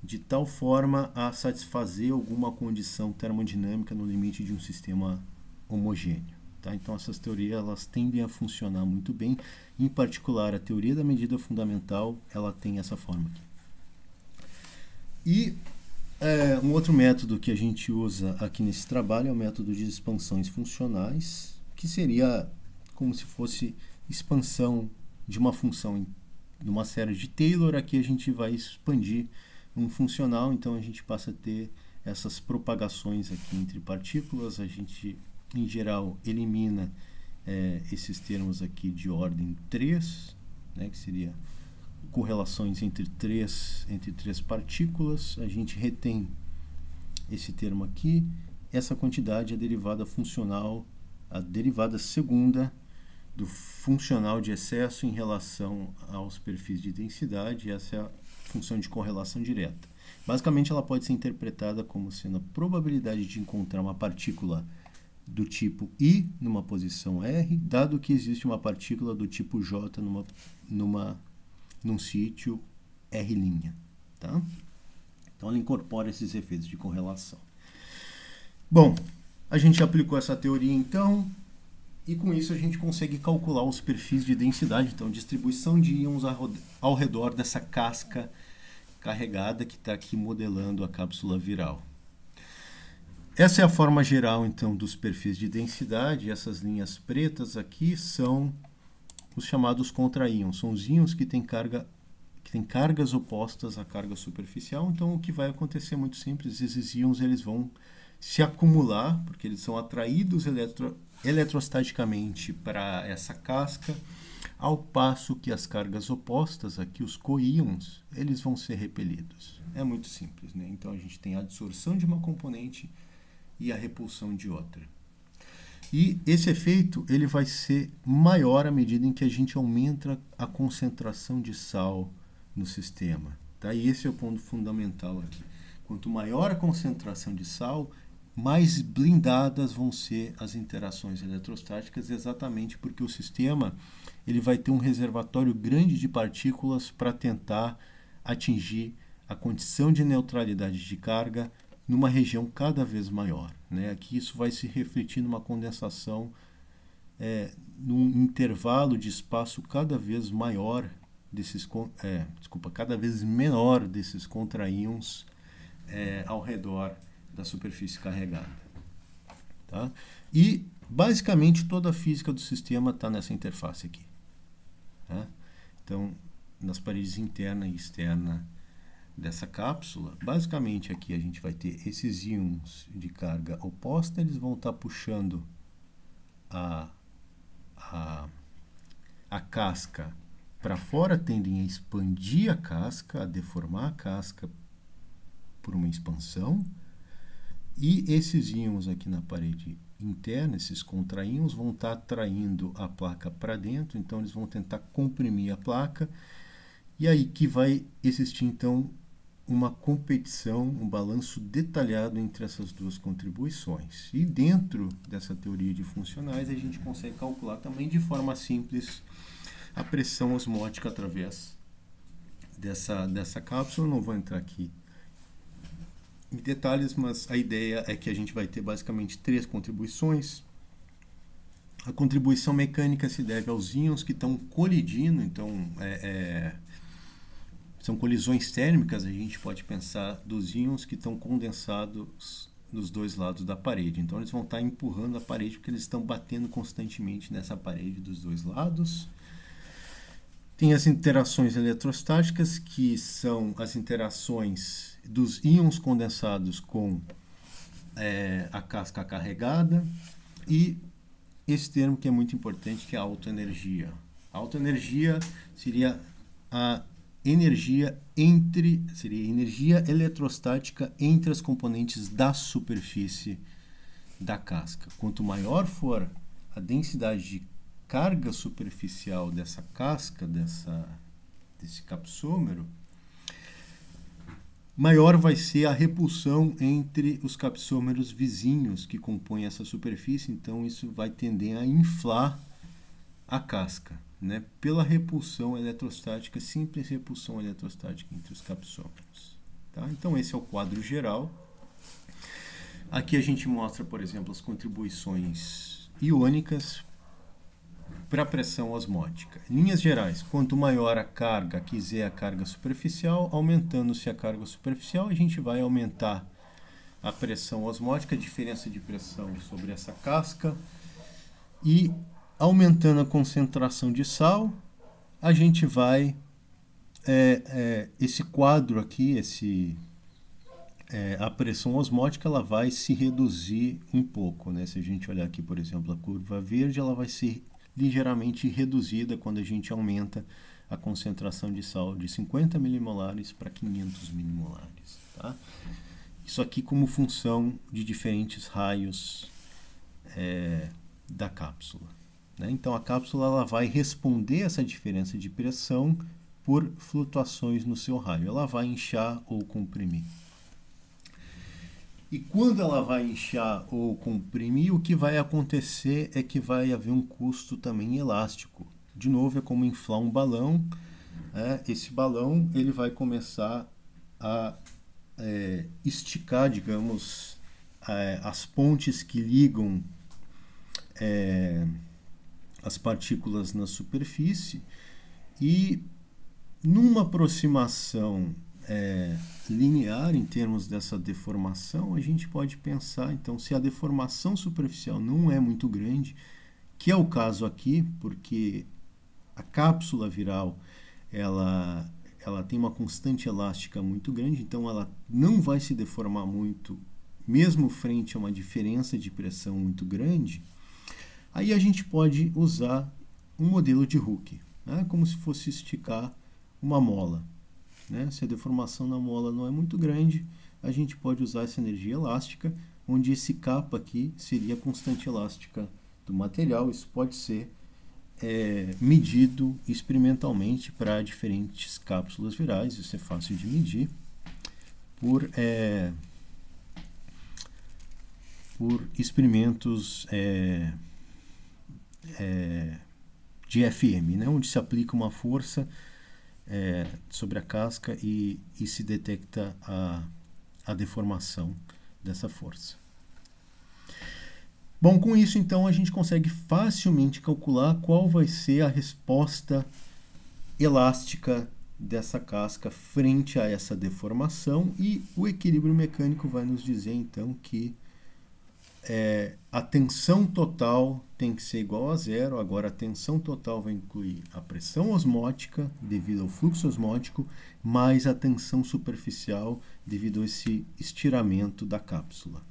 de tal forma a satisfazer alguma condição termodinâmica no limite de um sistema homogêneo. Então, essas teorias elas tendem a funcionar muito bem. Em particular, a teoria da medida fundamental ela tem essa forma aqui. E um outro método que a gente usa aqui nesse trabalho é o método de expansões funcionais, que seria como se fosse expansão de uma função numa série de Taylor. Aqui a gente vai expandir um funcional, então a gente passa a ter essas propagações aqui entre partículas. A gente, em geral, elimina esses termos aqui de ordem 3, que seria correlações entre três partículas. A gente retém esse termo aqui. Essa quantidade é a derivada funcional, a derivada segunda do funcional de excesso em relação aos perfis de densidade. Essa é a função de correlação direta. Basicamente, ela pode ser interpretada como sendo a probabilidade de encontrar uma partícula do tipo I numa posição R, dado que existe uma partícula do tipo J num sítio R'. Tá? Então, ela incorpora esses efeitos de correlação. Bom, a gente aplicou essa teoria, então, e com isso a gente consegue calcular os perfis de densidade, então, distribuição de íons ao redor dessa casca carregada que está aqui modelando a cápsula viral. Essa é a forma geral, então, dos perfis de densidade. Essas linhas pretas aqui são os chamados contraíons. São os íons que têm cargas opostas à carga superficial. Então, o que vai acontecer é muito simples. Esses íons eles vão se acumular, porque eles são atraídos eletrostaticamente para essa casca, ao passo que as cargas opostas, aqui os coíons, eles vão ser repelidos. É muito simples, né? Então, a gente tem a adsorção de uma componente e a repulsão de outra. E esse efeito ele vai ser maior à medida em que a gente aumenta a concentração de sal no sistema. Tá? E esse é o ponto fundamental aqui. Quanto maior a concentração de sal, mais blindadas vão ser as interações eletrostáticas, exatamente porque o sistema ele vai ter um reservatório grande de partículas para tentar atingir a condição de neutralidade de carga numa região cada vez maior. Né? Aqui isso vai se refletir numa condensação num intervalo de espaço cada vez maior cada vez menor desses contraíons ao redor da superfície carregada. Tá? E basicamente toda a física do sistema está nessa interface aqui. Tá? Então, nas paredes interna e externa dessa cápsula, basicamente aqui a gente vai ter esses íons de carga oposta, eles vão estar puxando a casca para fora, tendem a expandir a casca, a deformar a casca por uma expansão, e esses íons aqui na parede interna, esses contraíons, vão estar atraindo a placa para dentro, então eles vão tentar comprimir a placa, e aí que vai existir então uma competição, um balanço detalhado entre essas duas contribuições. E dentro dessa teoria de funcionais, a gente consegue calcular também de forma simples a pressão osmótica através dessa cápsula. Eu não vou entrar aqui em detalhes, mas a ideia é que a gente vai ter basicamente 3 contribuições. A contribuição mecânica se deve aos íons que estão colidindo, então são colisões térmicas. A gente pode pensar dos íons que estão condensados nos dois lados da parede. Então, eles vão estar empurrando a parede porque eles estão batendo constantemente nessa parede dos dois lados. Tem as interações eletrostáticas, que são as interações dos íons condensados com a casca carregada. E esse termo que é muito importante, que é a autoenergia. A autoenergia seria a energia eletrostática entre as componentes da superfície da casca. Quanto maior for a densidade de carga superficial dessa casca, desse capsômero, maior vai ser a repulsão entre os capsômeros vizinhos que compõem essa superfície. Então, isso vai tender a inflar a casca, né, pela repulsão eletrostática, simples repulsão eletrostática entre os capsômeros. Tá? Então, esse é o quadro geral. Aqui a gente mostra, por exemplo, as contribuições iônicas para a pressão osmótica. Em linhas gerais, quanto maior a carga, aqui Z é a carga superficial, aumentando-se a carga superficial, a gente vai aumentar a pressão osmótica, a diferença de pressão sobre essa casca, e aumentando a concentração de sal, a gente vai, esse quadro aqui, a pressão osmótica, ela vai se reduzir um pouco, né? Se a gente olhar aqui, por exemplo, a curva verde, ela vai ser ligeiramente reduzida quando a gente aumenta a concentração de sal de 50 milimolares para 500 milimolares. Tá? Isso aqui como função de diferentes raios da cápsula. né? Então a cápsula ela vai responder essa diferença de pressão por flutuações no seu raio. Ela vai inchar ou comprimir. E quando ela vai inchar ou comprimir, o que vai acontecer é que vai haver um custo também elástico. De novo, é como inflar um balão. Esse balão ele vai começar a esticar, digamos, as pontes que ligam as partículas na superfície, e numa aproximação linear em termos dessa deformação, a gente pode pensar, então, se a deformação superficial não é muito grande, que é o caso aqui, porque a cápsula viral ela tem uma constante elástica muito grande, então ela não vai se deformar muito, mesmo frente a uma diferença de pressão muito grande. Aí a gente pode usar um modelo de Hooke, né? Como se fosse esticar uma mola, né? Se a deformação na mola não é muito grande, a gente pode usar essa energia elástica, onde esse kappa aqui seria a constante elástica do material. Isso pode ser medido experimentalmente para diferentes cápsulas virais. Isso é fácil de medir por experimentos de FM, né? Onde se aplica uma força sobre a casca e se detecta a deformação dessa força. Bom, com isso, então, a gente consegue facilmente calcular qual vai ser a resposta elástica dessa casca frente a essa deformação, e o equilíbrio mecânico vai nos dizer, então, que a tensão total tem que ser igual a zero. Agora, a tensão total vai incluir a pressão osmótica, devido ao fluxo osmótico, mais a tensão superficial, devido a esse estiramento da cápsula.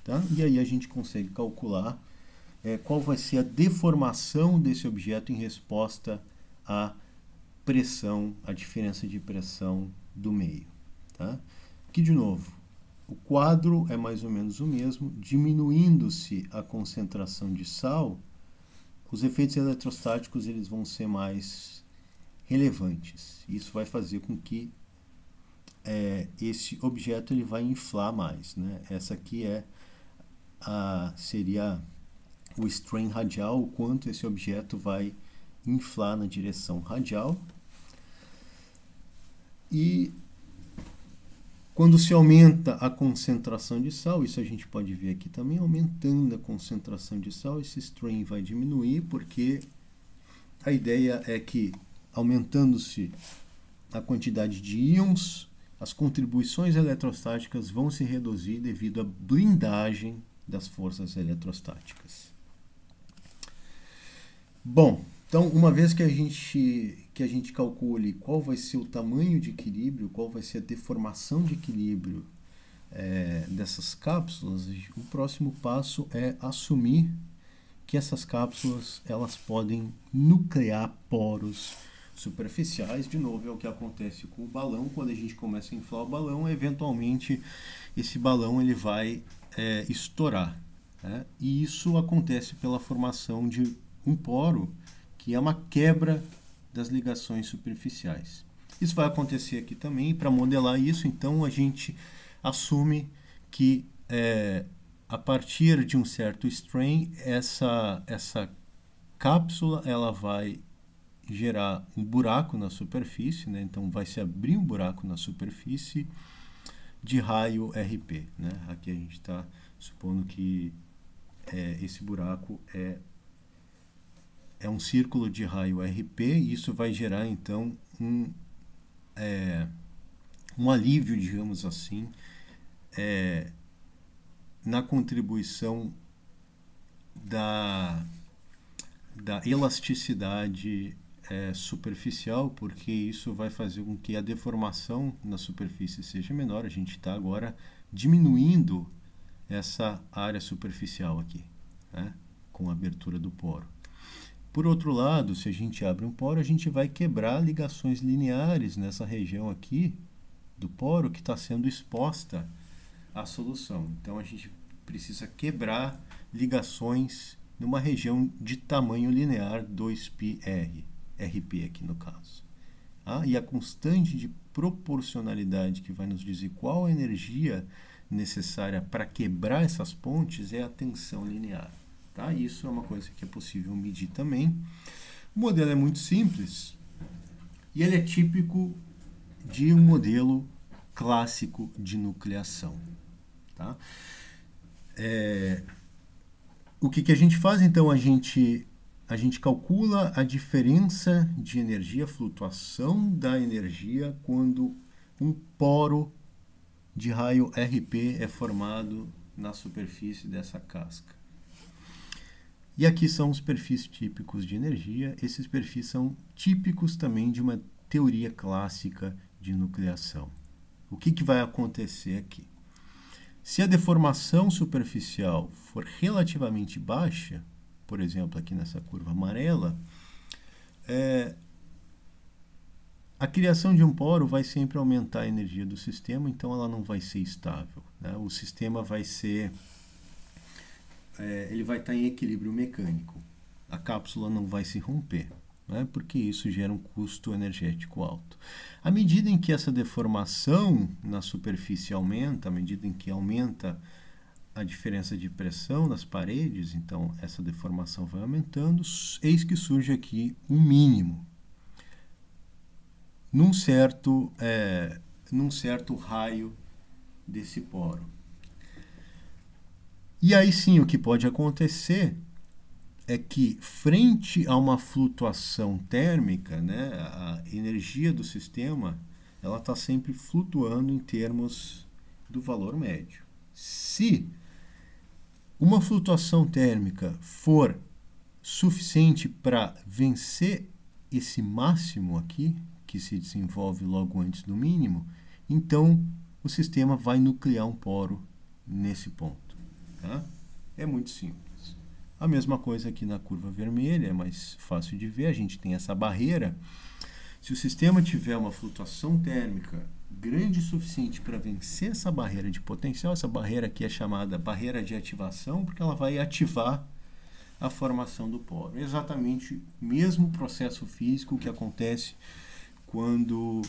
Tá? E aí a gente consegue calcular qual vai ser a deformação desse objeto em resposta à pressão, à diferença de pressão do meio. Tá? Aqui, de novo, o quadro é mais ou menos o mesmo. Diminuindo-se a concentração de sal, os efeitos eletrostáticos eles vão ser mais relevantes. Isso vai fazer com que esse objeto ele vai inflar mais, né? Essa aqui seria o strain radial, o quanto esse objeto vai inflar na direção radial. E quando se aumenta a concentração de sal, isso a gente pode ver aqui também, aumentando a concentração de sal, esse strain vai diminuir, porque a ideia é que, aumentando-se a quantidade de íons, as contribuições eletrostáticas vão se reduzir devido à blindagem das forças eletrostáticas. Bom, então, uma vez que a gente calcule qual vai ser o tamanho de equilíbrio, qual vai ser a deformação de equilíbrio dessas cápsulas, o próximo passo é assumir que essas cápsulas elas podem nuclear poros superficiais. De novo, é o que acontece com o balão. Quando a gente começa a inflar o balão, eventualmente esse balão ele vai estourar, né? E isso acontece pela formação de um poro, que é uma quebra das ligações superficiais. Isso vai acontecer aqui também. Para modelar isso, então, a gente assume que a partir de um certo strain, essa cápsula ela vai gerar um buraco na superfície, né? Então vai se abrir um buraco na superfície de raio RP, né? Aqui a gente está supondo que esse buraco é um círculo de raio RP, e isso vai gerar então um alívio, digamos assim, na contribuição da elasticidade superficial, porque isso vai fazer com que a deformação na superfície seja menor. A gente está agora diminuindo essa área superficial aqui, né, com a abertura do poro. Por outro lado, se a gente abre um poro, a gente vai quebrar ligações lineares nessa região aqui do poro que está sendo exposta à solução. Então, a gente precisa quebrar ligações numa região de tamanho linear 2πr, RP aqui no caso. Tá? E a constante de proporcionalidade que vai nos dizer qual a energia necessária para quebrar essas pontes é a tensão linear. Tá? Isso é uma coisa que é possível medir também. O modelo é muito simples e ele é típico de um modelo clássico de nucleação. Tá? O que a gente faz, então? A gente calcula a diferença de energia, a flutuação da energia, quando um poro de raio RP é formado na superfície dessa casca. E aqui são os perfis típicos de energia. Esses perfis são típicos também de uma teoria clássica de nucleação. O que vai acontecer aqui? Se a deformação superficial for relativamente baixa, por exemplo, aqui nessa curva amarela, a criação de um poro vai sempre aumentar a energia do sistema, então ela não vai ser estável. Né? O sistema vai ser... ele vai estar em equilíbrio mecânico. A cápsula não vai se romper, né? Porque isso gera um custo energético alto. À medida em que essa deformação na superfície aumenta, à medida em que aumenta a diferença de pressão nas paredes, então essa deformação vai aumentando, eis que surge aqui um mínimo num certo raio desse poro. E aí sim, o que pode acontecer é que, frente a uma flutuação térmica, né, a energia do sistema ela está sempre flutuando em termos do valor médio. Se uma flutuação térmica for suficiente para vencer esse máximo aqui, que se desenvolve logo antes do mínimo, então o sistema vai nuclear um poro nesse ponto. Tá? É muito simples. A mesma coisa aqui na curva vermelha, é mais fácil de ver, a gente tem essa barreira. Se o sistema tiver uma flutuação térmica grande o suficiente para vencer essa barreira de potencial, essa barreira aqui é chamada barreira de ativação, porque ela vai ativar a formação do poro. É exatamente o mesmo processo físico que acontece quando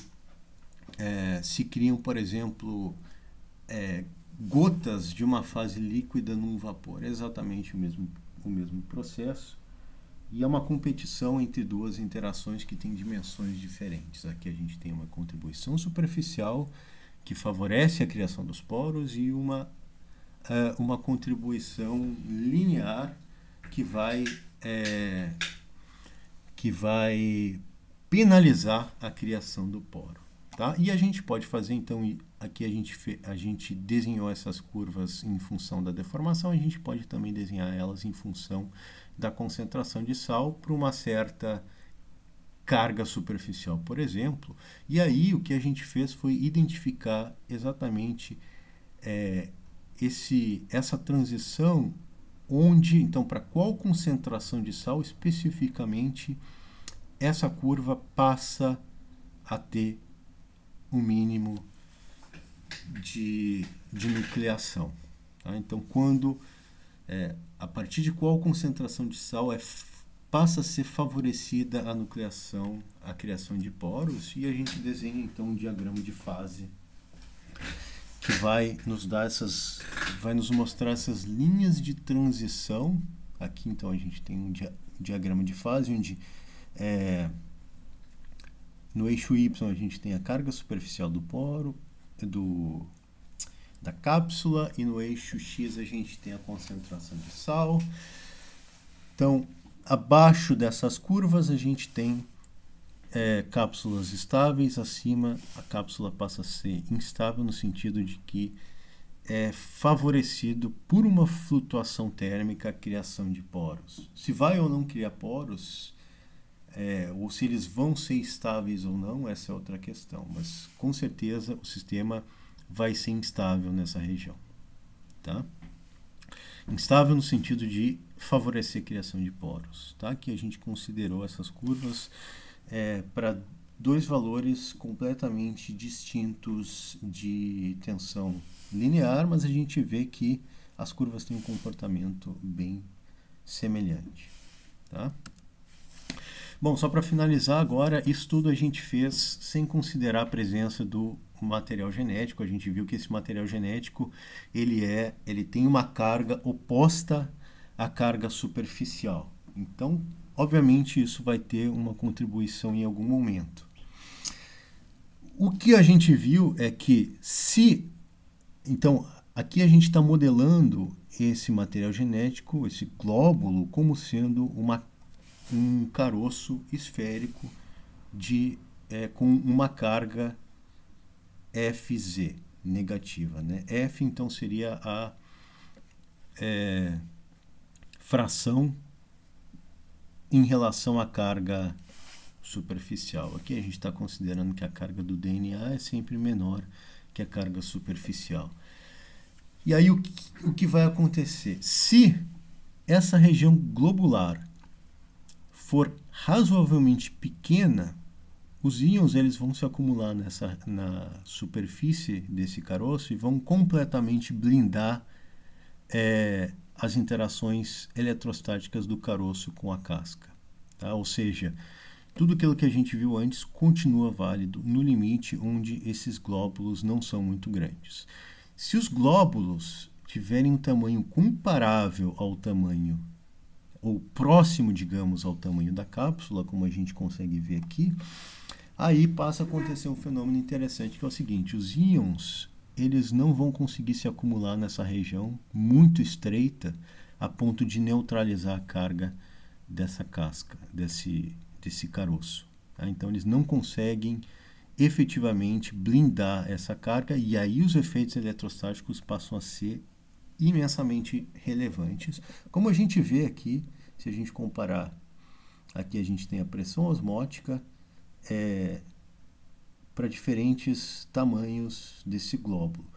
se criam, por exemplo, gotas de uma fase líquida num vapor. É exatamente o mesmo processo. E é uma competição entre duas interações que têm dimensões diferentes. Aqui a gente tem uma contribuição superficial que favorece a criação dos poros e uma contribuição linear que vai penalizar a criação do poro. Tá? E a gente pode fazer, então, aqui a gente desenhou essas curvas em função da deformação, a gente pode também desenhar elas em função da concentração de sal para uma certa carga superficial, por exemplo. E aí o que a gente fez foi identificar exatamente essa transição onde, então, para qual concentração de sal especificamente essa curva passa a ter um mínimo de nucleação. Tá? Então, quando a partir de qual concentração de sal passa a ser favorecida a nucleação, a criação de poros, e a gente desenha então um diagrama de fase que vai nos mostrar essas linhas de transição. Aqui então a gente tem um diagrama de fase onde no eixo Y a gente tem a carga superficial do poro, da cápsula, e no eixo X a gente tem a concentração de sal. Então, abaixo dessas curvas a gente tem cápsulas estáveis, acima a cápsula passa a ser instável no sentido de que é favorecido por uma flutuação térmica a criação de poros. Se vai ou não criar poros, ou se eles vão ser estáveis ou não, essa é outra questão, mas com certeza o sistema vai ser instável nessa região. Tá? Instável no sentido de favorecer a criação de poros. Tá? Que a gente considerou essas curvas para dois valores completamente distintos de tensão linear, mas a gente vê que as curvas têm um comportamento bem semelhante. Tá? Bom, só para finalizar agora, isso tudo a gente fez sem considerar a presença do material genético. A gente viu que esse material genético ele tem uma carga oposta à carga superficial. Então, obviamente, isso vai ter uma contribuição em algum momento. O que a gente viu é que então, aqui a gente está modelando esse material genético, esse glóbulo, como sendo um caroço esférico com uma carga Fz negativa. Né? F, então, seria a fração em relação à carga superficial. Aqui a gente está considerando que a carga do DNA é sempre menor que a carga superficial. E aí o que vai acontecer? Se essa região globular for razoavelmente pequena, os íons eles vão se acumular na superfície desse caroço e vão completamente blindar as interações eletrostáticas do caroço com a casca. Tá? Ou seja, tudo aquilo que a gente viu antes continua válido no limite onde esses glóbulos não são muito grandes. Se os glóbulos tiverem um tamanho comparável ao tamanho, ou próximo, digamos, ao tamanho da cápsula, como a gente consegue ver aqui, aí passa a acontecer um fenômeno interessante, que é o seguinte: os íons eles não vão conseguir se acumular nessa região muito estreita a ponto de neutralizar a carga dessa casca, desse caroço. Tá? Então, eles não conseguem efetivamente blindar essa carga e aí os efeitos eletrostáticos passam a ser imensamente relevantes. Como a gente vê aqui, se a gente comparar, aqui a gente tem a pressão osmótica para diferentes tamanhos desse glóbulo.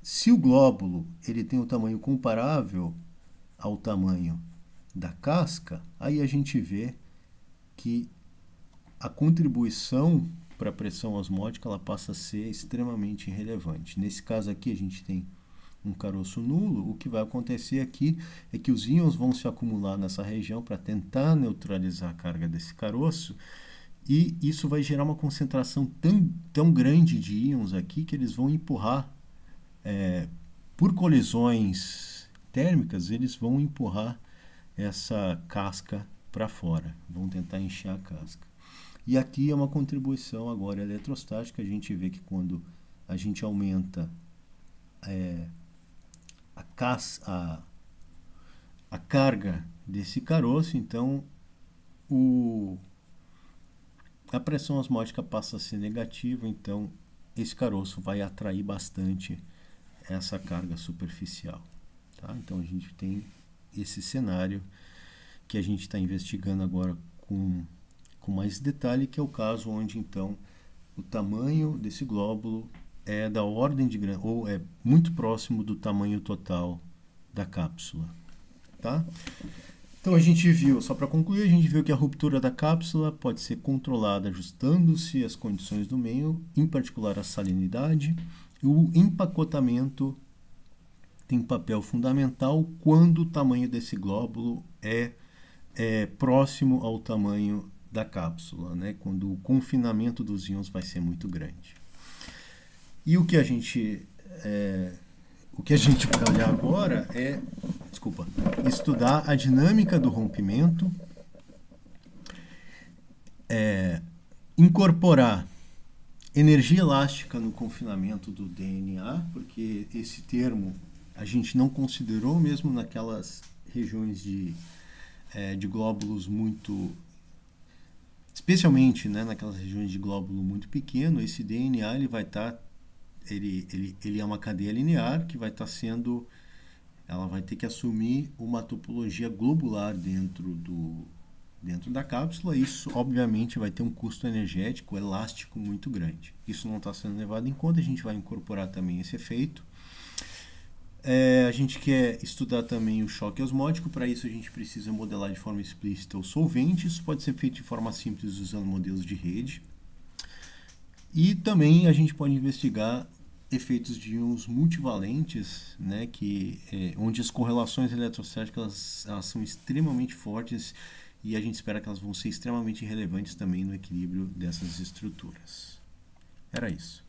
Se o glóbulo ele tem um tamanho comparável ao tamanho da casca, aí a gente vê que a contribuição para a pressão osmótica ela passa a ser extremamente relevante. Nesse caso aqui a gente tem um caroço nulo. O que vai acontecer aqui é que os íons vão se acumular nessa região para tentar neutralizar a carga desse caroço, e isso vai gerar uma concentração tão grande de íons aqui que eles vão empurrar, por colisões térmicas, eles vão empurrar essa casca para fora, vão tentar encher a casca. E aqui é uma contribuição agora eletrostática. A gente vê que quando a gente aumenta a carga desse caroço, então a pressão osmótica passa a ser negativa, então esse caroço vai atrair bastante essa carga superficial. Tá? Então a gente tem esse cenário que a gente está investigando agora com mais detalhe, que é o caso onde então o tamanho desse glóbulo é da ordem de grandeza, ou é muito próximo do tamanho total da cápsula. Tá? Então a gente viu, só para concluir, a gente viu que a ruptura da cápsula pode ser controlada ajustando-se às condições do meio, em particular a salinidade. O empacotamento tem papel fundamental quando o tamanho desse glóbulo é próximo ao tamanho da cápsula, né? Quando o confinamento dos íons vai ser muito grande. E o que a gente vai olhar agora é, estudar a dinâmica do rompimento, incorporar energia elástica no confinamento do DNA, porque esse termo a gente não considerou mesmo naquelas regiões de glóbulos muito, especialmente, né, naquelas regiões de glóbulo muito pequeno. Esse DNA ele vai estar, ele é uma cadeia linear que vai estar sendo, ela vai ter que assumir uma topologia globular dentro da cápsula. Isso obviamente vai ter um custo energético elástico muito grande. Isso não está sendo levado em conta. A gente vai incorporar também esse efeito. A gente quer estudar também o choque osmótico. Para isso a gente precisa modelar de forma explícita o solvente. Isso pode ser feito de forma simples usando modelos de rede. E também a gente pode investigar efeitos de íons multivalentes, né, onde as correlações eletrostáticas elas são extremamente fortes e a gente espera que elas vão ser extremamente relevantes também no equilíbrio dessas estruturas. Era isso.